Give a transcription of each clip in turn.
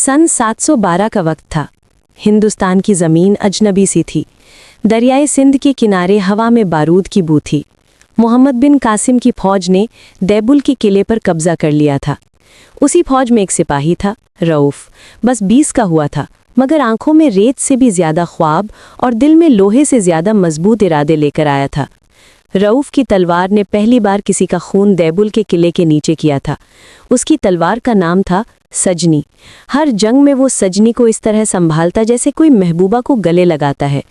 सन 712 का वक्त था। हिंदुस्तान की ज़मीन अजनबी सी थी। दरियाए सिंध के किनारे हवा में बारूद की बू थी। मोहम्मद बिन कासिम की फौज ने दैबुल के किले पर कब्जा कर लिया था। उसी फौज में एक सिपाही था, रऊफ। बस 20 का हुआ था, मगर आंखों में रेत से भी ज्यादा ख्वाब और दिल में लोहे से ज्यादा मजबूत इरादे लेकर आया था। रऊफ की तलवार ने पहली बार किसी का खून दैबुल के किले के नीचे किया था। उसकी तलवार का नाम था सजनी। हर जंग में वो सजनी को इस तरह संभालता जैसे कोई महबूबा को गले लगाता है।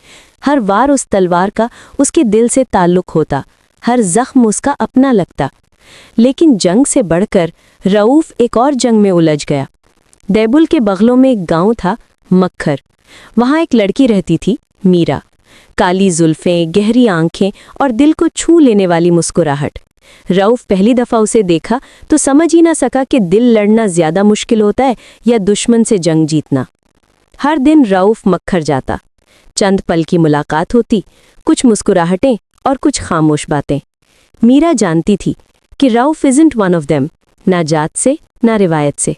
हर वार उस तलवार का उसके दिल से ताल्लुक होता, हर जख्म उसका अपना लगता। लेकिन जंग से बढ़कर रऊफ एक और जंग में उलझ गया। दैबुल के बगलों में एक गांव था, मक्खर। वहां एक लड़की रहती थी, मीरा। काली जुल्फें, गहरी आंखें और दिल को छू लेने वाली मुस्कुराहट। रऊफ पहली दफा उसे देखा तो समझ ही ना सका कि दिल लड़ना ज्यादा मुश्किल होता है या दुश्मन से जंग जीतना। हर दिन रऊफ मक्खर जाता। चंद पल की मुलाकात होती, कुछ मुस्कुराहटें और कुछ खामोश बातें। मीरा जानती थी कि Rauf isn't one of them, ना जात से ना रिवायत से,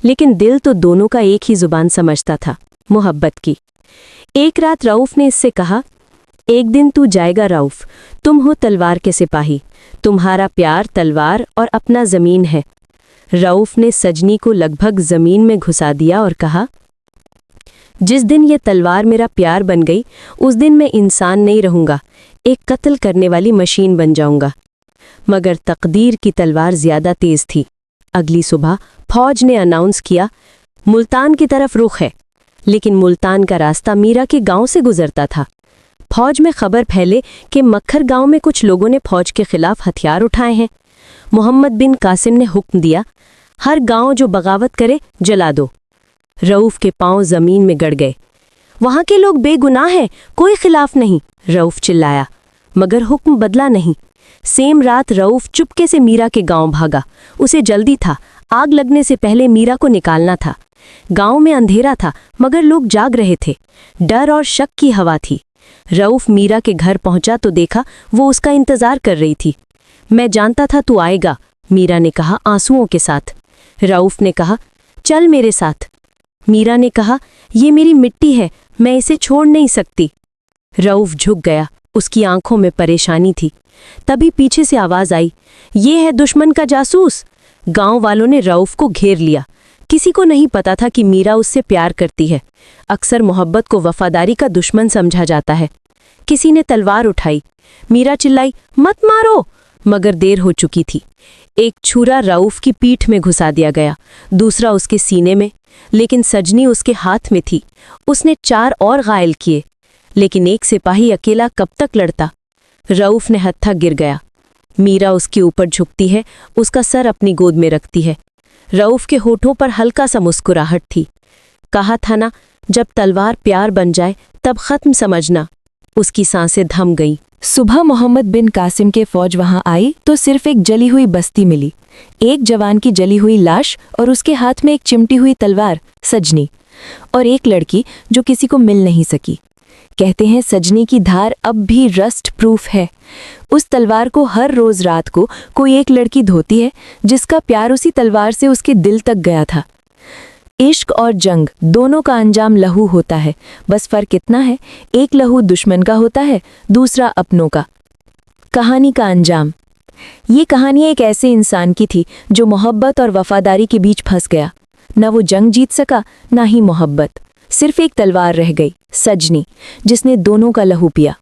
लेकिन दिल तो दोनों का एक ही जुबान समझता था, मोहब्बत की। एक रात रऊफ ने इससे कहा, एक दिन तू जाएगा रऊफ, तुम हो तलवार के सिपाही, तुम्हारा प्यार तलवार और अपना जमीन है। रऊफ ने सजनी को लगभग जमीन में घुसा दिया और कहा, जिस दिन ये तलवार मेरा प्यार बन गई, उस दिन मैं इंसान नहीं रहूंगा, एक कत्ल करने वाली मशीन बन जाऊंगा। मगर तकदीर की तलवार ज्यादा तेज थी। अगली सुबह फौज ने अनाउंस किया, मुल्तान की तरफ रुख है। लेकिन मुल्तान का रास्ता मीरा के गांव से गुजरता था। फौज में खबर फैले कि मक्खर गांव में कुछ लोगों ने फौज के खिलाफ हथियार उठाए हैं। मोहम्मद बिन कासिम ने हुक्म दिया, हर गांव जो बगावत करे जला दो। रऊफ के पांव जमीन में गड़ गए। वहां के लोग बेगुनाह हैं, कोई खिलाफ नहीं, रऊफ चिल्लाया। मगर हुक्म बदला नहीं। सेम रात रऊफ चुपके से मीरा के गांव भागा। उसे जल्दी था, आग लगने से पहले मीरा को निकालना था। गांव में अंधेरा था, मगर लोग जाग रहे थे। डर और शक की हवा थी। रऊफ मीरा के घर पहुंचा तो देखा वो उसका इंतजार कर रही थी। मैं जानता था तू आएगा, मीरा ने कहा आंसुओं के साथ। रऊफ ने कहा, चल मेरे साथ। मीरा ने कहा, ये मेरी मिट्टी है, मैं इसे छोड़ नहीं सकती। रऊफ झुक गया, उसकी आंखों में परेशानी थी। तभी पीछे से आवाज आई, ये है दुश्मन का जासूस। गांव वालों ने रऊफ को घेर लिया। किसी को नहीं पता था कि मीरा उससे प्यार करती है। अक्सर मोहब्बत को वफादारी का दुश्मन समझा जाता है। किसी ने तलवार उठाई। मीरा चिल्लाई, मत मारो, मगर देर हो चुकी थी। एक छुरा रऊफ की पीठ में घुसा दिया गया, दूसरा उसके सीने में। लेकिन सजनी उसके हाथ में थी। उसने 4 और घायल किए। लेकिन एक सिपाही अकेला कब तक लड़ता। रऊफ ने हत्था गिर गया। मीरा उसके ऊपर झुकती है, उसका सर अपनी गोद में रखती है। रऊफ के होठों पर हल्का सा मुस्कुराहट थी। कहा था ना, जब तलवार प्यार बन जाए तब खत्म समझना। उसकी सांसें थम गईं। सुबह मोहम्मद बिन कासिम के फौज वहां आई तो सिर्फ एक जली हुई बस्ती मिली। एक जवान की जली हुई लाश और उसके हाथ में एक चिमटी हुई तलवार, सजनी। और एक लड़की जो किसी को मिल नहीं सकी। कहते हैं सजनी की धार अब भी रस्ट प्रूफ है। उस तलवार को हर रोज रात को कोई एक लड़की धोती है, जिसका प्यार उसी तलवार से उसके दिल तक गया था। इश्क और जंग दोनों का अंजाम लहू होता है, बस फर्क इतना है, एक लहू दुश्मन का होता है, दूसरा अपनों का। कहानी का अंजाम। ये कहानी एक ऐसे इंसान की थी जो मोहब्बत और वफादारी के बीच फंस गया। न वो जंग जीत सका, ना ही मोहब्बत। सिर्फ एक तलवार रह गई, सजनी, जिसने दोनों का लहू पिया।